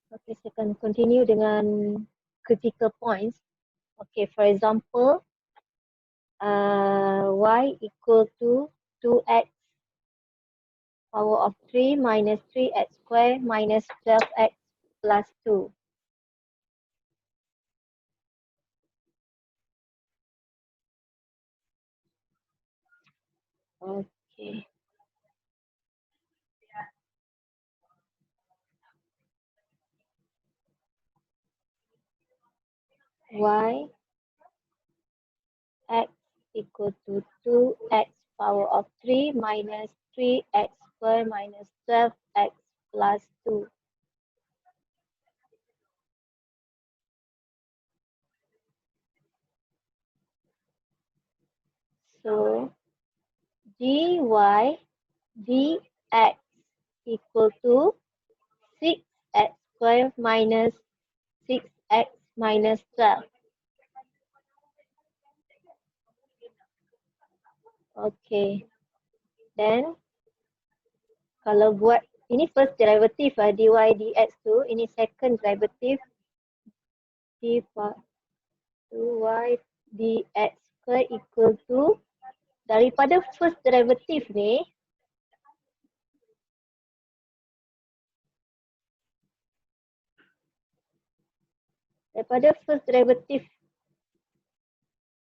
Okay, saya akan continue dengan critical points. Okay, for example, y equal to 2x power of 3 minus 3x square minus 12x plus 2. Okay. Y x equal to 2x power of 3 minus 3x square minus 12x plus 2. So, dy dx equal to 6x square minus 6x minus 12. Okay. Then, kalau buat, ini first derivative dy dx tu, ini second derivative d part 2y dx square equal to, daripada first derivative ni, daripada first derivative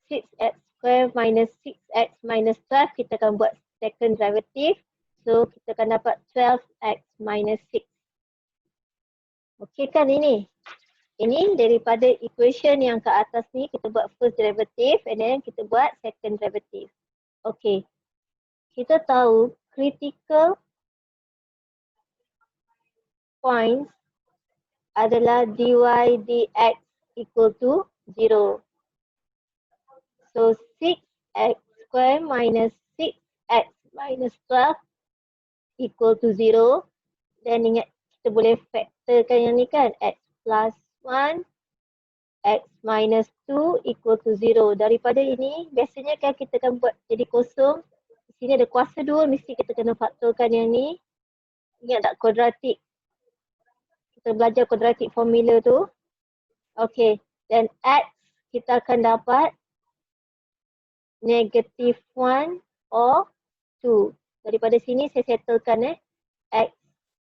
6x square minus 6x minus 12, kita akan buat second derivative. So, kita akan dapat 12x minus 6. Okey kan ini? Ini daripada equation yang ke atas ni, kita buat first derivative and then kita buat second derivative. Okey. Kita tahu critical points adalah dy dx equal to 0. So 6x square minus 6x minus 12 equal to 0. Dan ingat kita boleh factorkan yang ni kan, x plus 1, x minus 2 equal to 0. Daripada ini, biasanya kan kita akan buat jadi kosong. Di sini ada kuasa 2, mesti kita kena faktorkan yang ni. Ingat tak kuadratik? Kita belajar kuadratik formula tu. Okay, dan x kita akan dapat negative 1 or 2. Daripada sini saya settlekan x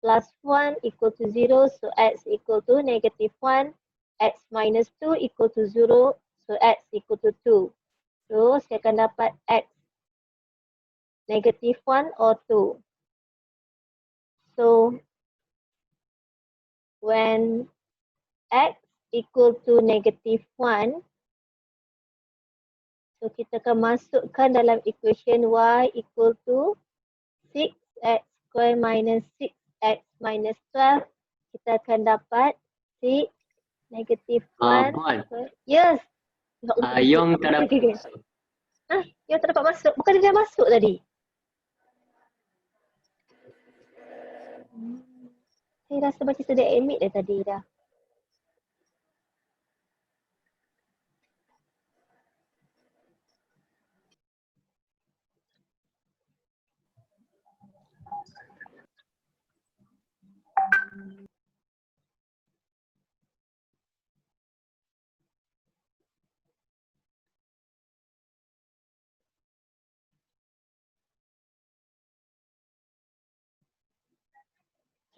plus 1 equal to 0, so x equal to negative 1. X minus 2 equal to 0, so x equal to 2. So saya akan dapat x negative 1 or 2. So when x equal to negative 1, so kita akan masukkan dalam equation y equal to 6x square minus 6x minus 12. Kita akan dapat 6 negative 1. Puan, Yes. Yong tak dapat masuk. Yang tak dapat masuk. Bukan dia dah masuk tadi. Saya rasa macam sudah admit dah tadi dah.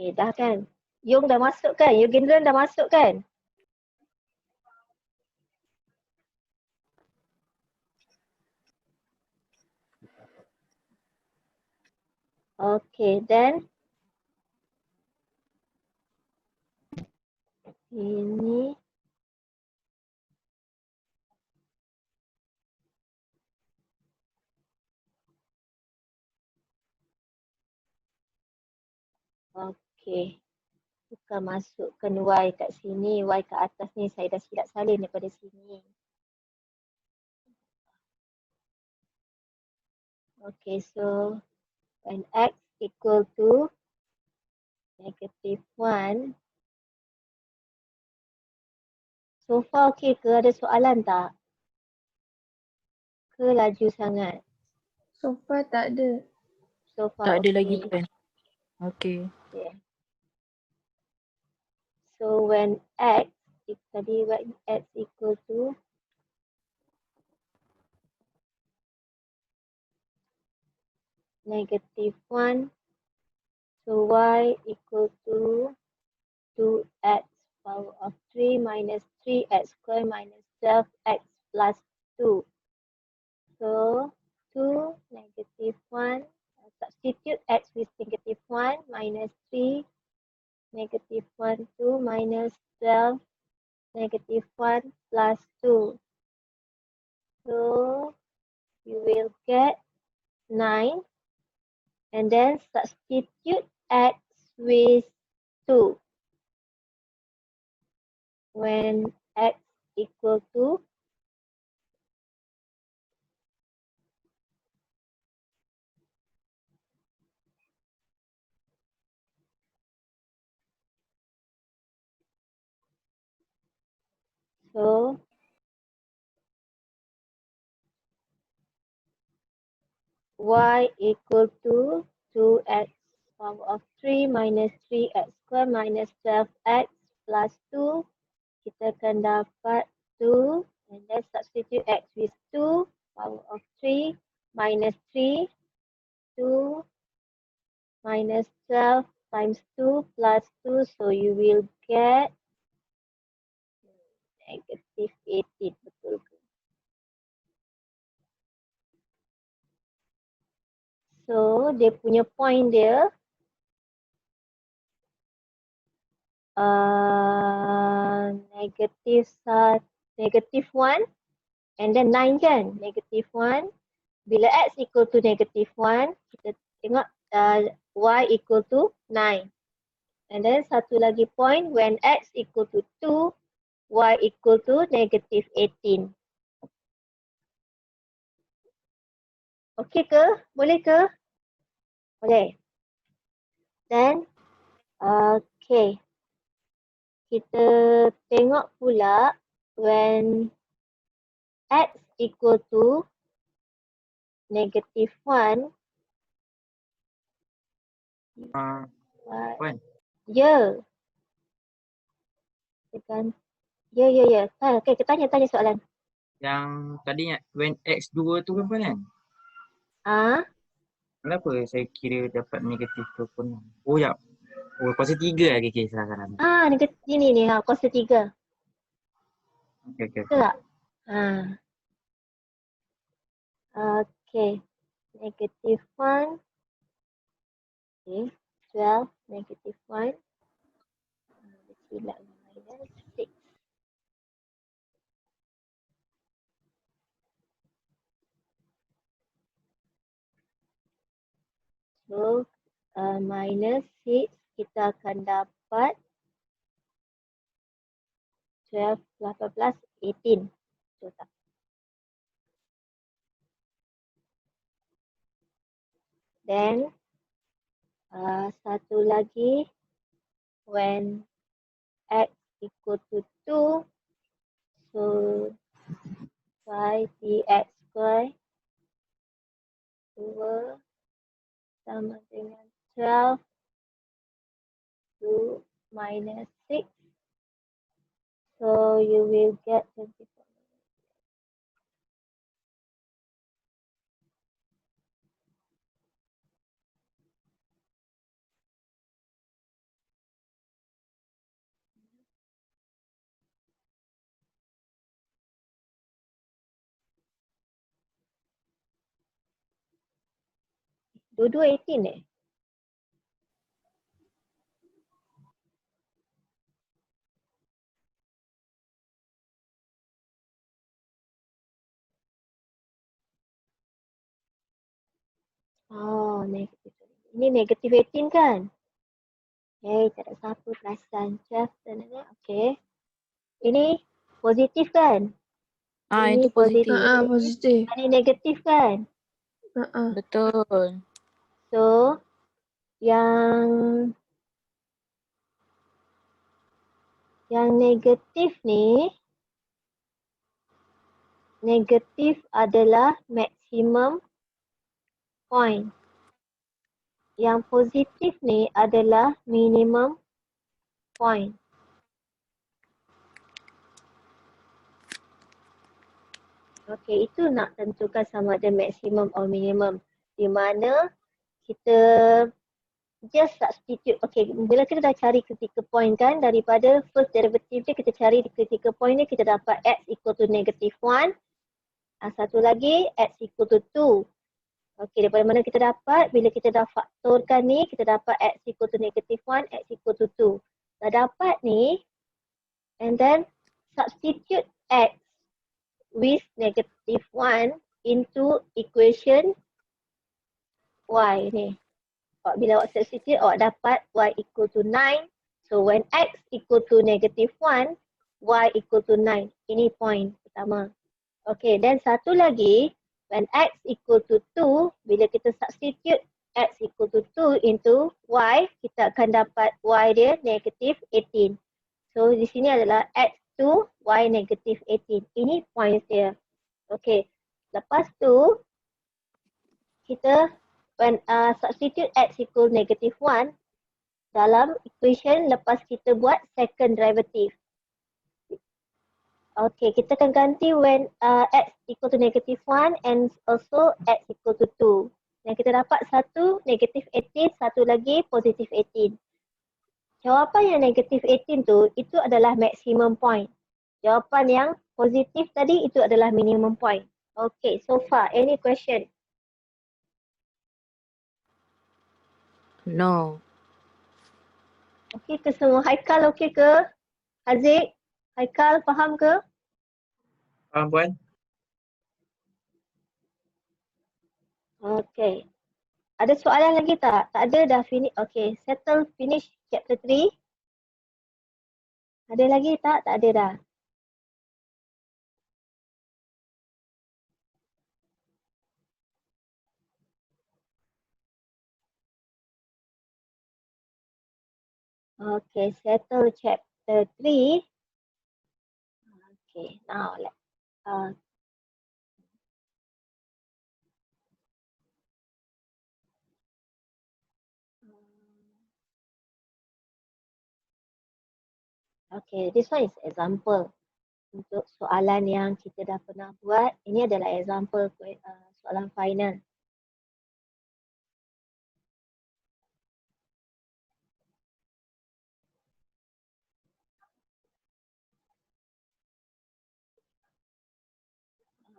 Okay, dah kan? Yong dah masuk kan? Yogendran dah masuk kan? Okay, then ini okay. Bukan masukkan y kat sini, y kat atas ni saya dah silap salin daripada sini. Okay, so when x equal to negative 1, so far okay ke? Ada soalan tak? Ke laju sangat? So far tak ada. So far Tak ada okay. lagi kan? Okay. Okay. So when x, tadi when x equal to -1, so y equal to 2x power of 3 minus 3x square minus 12x plus 2. So 2, -1, substitute x with -1 minus 3, -1, 2 minus 12, -1 plus 2. So you will get 9 and then substitute x with 2 when x equal to so y equal to 2x power of 3 minus 3x square minus 12x plus 2. Kita akan dapat 2 and then substitute x with 2 power of 3 minus 3, 2 minus 12 times 2 plus 2, so you will get -18. Betul ke? So dia punya point dia -1 and then 9 kan? -1. Bila x equal to -1, kita tengok y equal to 9. And then satu lagi point when x equal to 2, y equal to -18. Okey ke? Boleh ke? Boleh. Then, okay. Kita tengok pula when x equal to -1. Puan. Ya. Tekan. Ya. Okay, kita tanya soalan. Yang tadi when x2 tu kan Puan kan? Kenapa saya kira dapat negatif 2.6? Oh ya. Oh kuasa 3 okay, salah. Negatif ni kuasa 3. Okay. Betul tak? Okay. -1. Okay. 12, -1. Silap minus 6. So, minus 6 kita akan dapat 12, 18, 18. Betul tak? Then, satu lagi, when x equal to 2, so 5 dx square 2 sama dengan 12, 2 minus 6, so you will get 24. Dua-dua 18 eh? Oh, negatif. Ini negatif 18 kan? Okay, tak ada siapa perasan. Just okay. Ini positif kan? Ini itu positif. Positif. Ini negatif kan? Betul. So, yang negatif ni, negatif adalah maximum point. Yang positif ni adalah minimum point. Okey, itu nak tentukan sama ada maksimum atau minimum. Di mana kita just substitute. Okey, bila kita dah cari critical point kan, daripada first derivative dia kita cari di critical point ni kita dapat x equal to -1. Satu lagi x equal to 2. Okey, daripada mana kita dapat? Bila kita dah faktorkan ni, kita dapat x equal to -1, x equal to 2. Dah dapat ni, and then substitute x with -1 into equation y ni. Bila awak substitute, awak dapat y equal to 9. So when x equal to -1, y equal to 9. Ini point pertama. Okay, dan satu lagi, when x equal to 2, bila kita substitute x equal to 2 into y, kita akan dapat y dia -18. So di sini adalah x2, y -18. Ini point dia. Okay, lepas tu, kita when substitute x equal -1 dalam equation lepas kita buat second derivative. Okay, kita akan ganti when x equal to -1 and also x equal to 2. Yang kita dapat satu -18, satu lagi +18. Jawapan yang -18 tu, itu adalah maximum point. Jawapan yang positif tadi, itu adalah minimum point. Okay, so far, any question? No. Okey ke semua? Haikal okey ke? Haziq? Haikal faham ke? Faham Puan? Okey. Ada soalan lagi tak? Tak ada, dah finish. Okey, settle finish chapter 3. Ada lagi tak? Tak ada dah. Okey, settle chapter 3. Okay, now okay, this one is example untuk soalan yang kita dah pernah buat. Ini adalah example soalan final.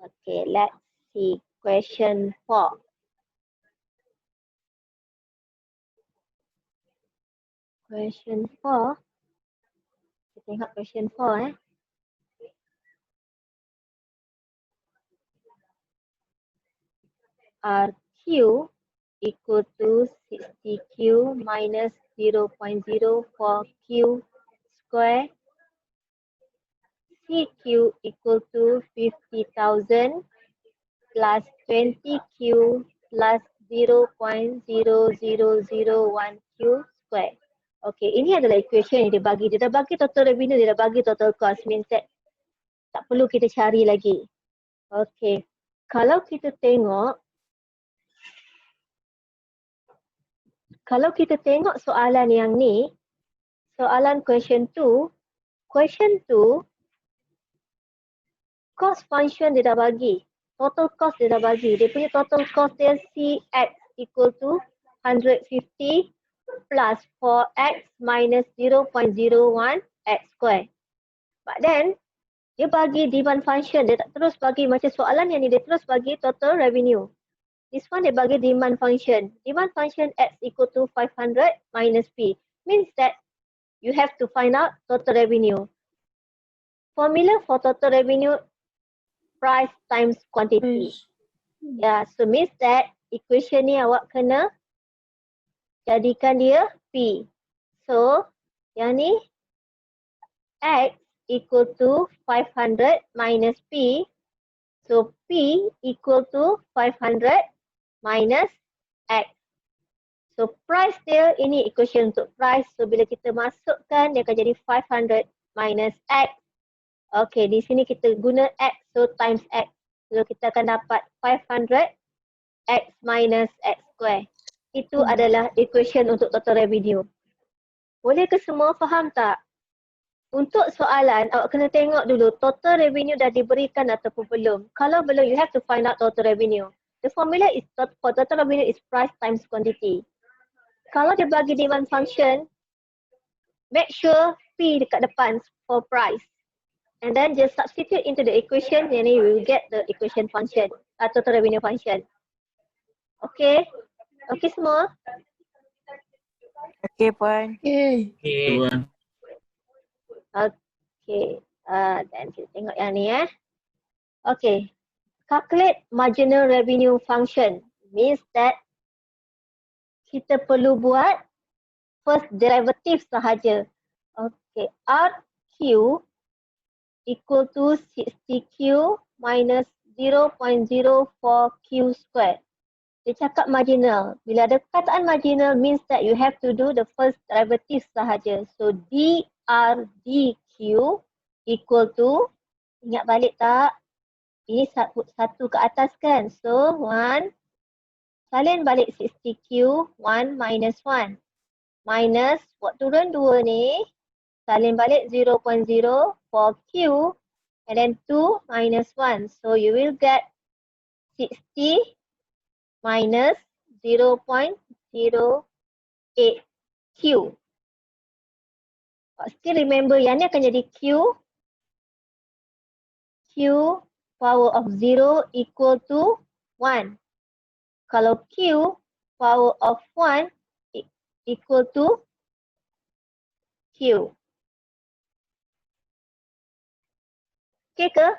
Okay, let's see question 4. Question 4. Kita tengok question 4 RQ equal to 60Q minus 0.04Q square. CQ equal to 50,000 plus 20Q plus 0.0001Q square. Okay, ini adalah equation yang dia bagi. Dia dah bagi total revenue, dia dah bagi total cost. Means that tak perlu kita cari lagi. Okay, kalau kita tengok soalan yang ni, soalan question 2, cost function dia dah bagi. Total cost dia dah bagi. Dia punya total cost dia CX equal to 150 plus 4X minus 0.01 X square. But then, dia bagi demand function. Dia tak terus bagi macam soalan yang ni, dia terus bagi total revenue. This one dia bagi demand function. Demand function X equal to 500 minus P. Means that you have to find out total revenue. Formula for total revenue, price times quantity. Yeah, so means that equation ni awak kena jadikan dia P. So, yang ni X equal to 500 minus P. So, P equal to 500 minus X. So, price dia, ini equation untuk price. So, bila kita masukkan, dia akan jadi 500 minus X. Okay, di sini kita guna X, so times X. So, kita akan dapat 500 X minus X square. Itu adalah equation untuk total revenue. Boleh ke semua faham tak? untuk soalan, awak kena tengok dulu total revenue dah diberikan ataupun belum. Kalau belum, you have to find out total revenue. The formula is for total revenue is price times quantity. Kalau dia bagi demand function, make sure P dekat depan for price. And then just substitute into the equation and then you will get the equation function, total revenue function. Okay? Okay semua? Okey, Puan. Okay. Okay. Dan kita tengok yang ni Okay. Calculate marginal revenue function means that kita perlu buat first derivative sahaja. Okay. RQ equal to 60Q minus 0.04Q square. Dia cakap marginal. Bila ada perkataan marginal means that you have to do the first derivative sahaja. So dRdQ equal to, ingat balik tak? Ini satu ke atas kan? So 1, salin balik 60Q, 1 minus 1. Minus, buat turun 2 ni, salin balik 0.04Q and then 2 minus 1. So you will get 60 minus 0.08Q. Still remember yang ni akan jadi Q. Q power of 0 equal to 1. Kalau Q power of 1 equal to Q. Okay ke?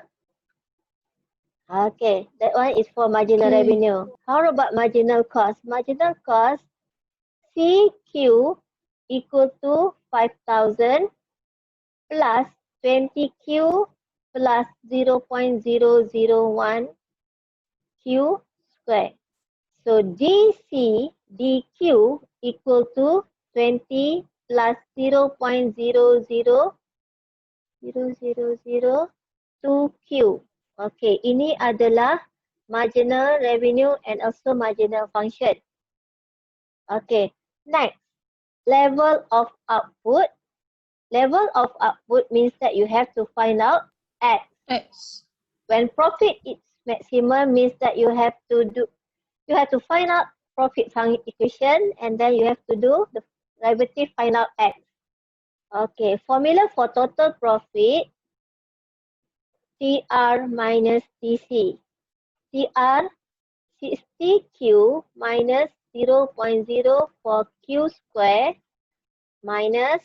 Okay, that one is for marginal revenue. How about marginal cost? Marginal cost, CQ equal to 5,000 plus 20Q plus 0.001 Q square. So DC DQ equal to 20 plus 0.00002Q. Okay, ini adalah marginal revenue and also marginal function. Okay, next, level of output. Level of output means that you have to find out X. When profit is maximum means that you have to find out profit function equation and then you have to do the derivative find out X. Okay, formula for total profit, TR minus TC. TR 60Q minus 0.04Q square minus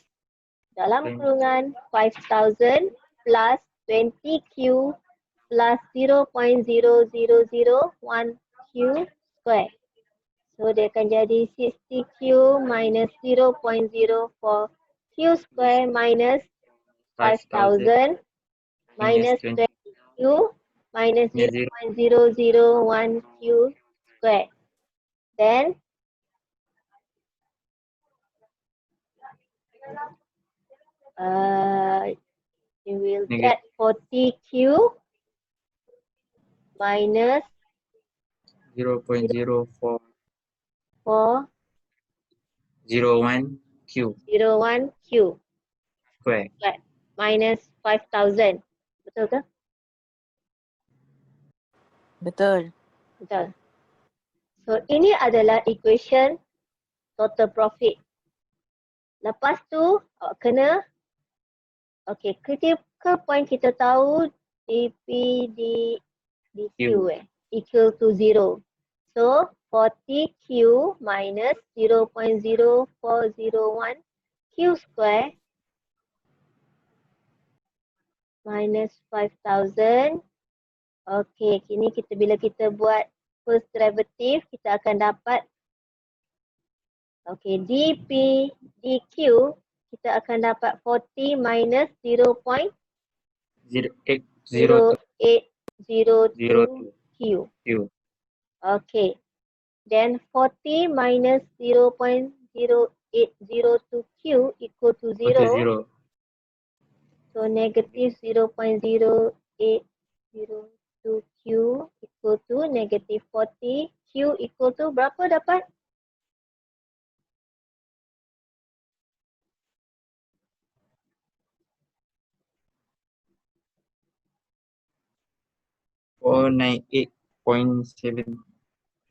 dalam kurungan 5,000 plus 20Q plus 0.0001Q square. So dia akan jadi 60Q minus 0.04Q square minus 5,000 minus 20Q minus 0.001Q square. Then you will get 40Q minus 0.0401Q 01Q square. minus 5,000. Betul ke? Betul. Betul. So ini adalah equation total profit. Lepas tu awak kena, okay, critical point kita tahu DP DQ equal to 0. So 40Q minus 0.0401Q square minus 5,000. Okay, kini bila kita buat first derivative, kita akan dapat, okay, DP DQ, kita akan dapat 40 minus 0.0802Q. Okay, then 40 minus 0.0802Q equal to 0. So negative 0.0802Q equal to negative 40. Q equal to berapa dapat? 498.75.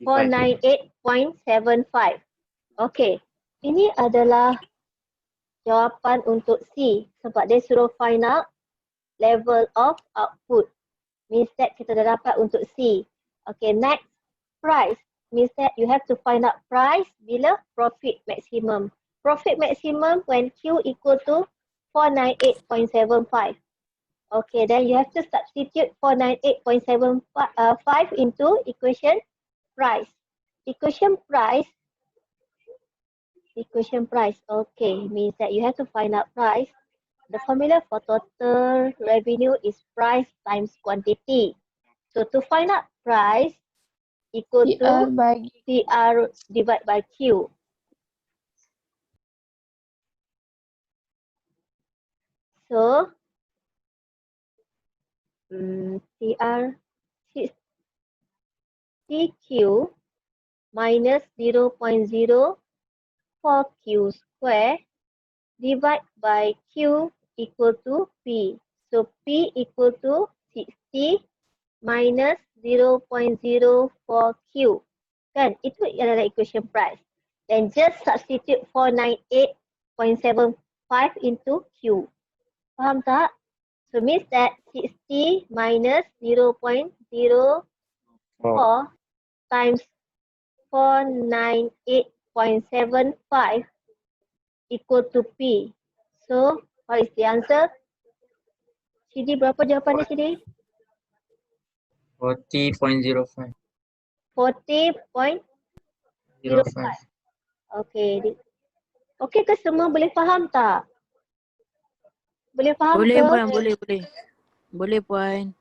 498.75. Okey. Ini adalah jawapan untuk C sebab dia suruh find out level of output. Means that kita dah dapat untuk C. Okay, next, price. Means that you have to find out price bila profit maximum. Profit maximum when Q equal to 498.75. Okay, then you have to substitute 498.75 into equation price. Equation price. Okay, means that you have to find out price. The formula for total revenue is price times quantity. So to find out price equal PR to bagi PR divided by Q. So PR CQ minus 0.04Q square divide by Q equal to P. So P equal to 60 minus 0.04Q. Kan? Itu adalah equation price. Then just substitute 498.75 into Q. Faham tak? So means that 60 minus 0.04 times 498.75 equal to P. So what is the answer? Cidi, berapa jawapannya Cidi? 40.05. 40.05. 05. Okay. Okay ke semua boleh faham tak? Boleh faham boleh ke? puan, boleh. Boleh puan.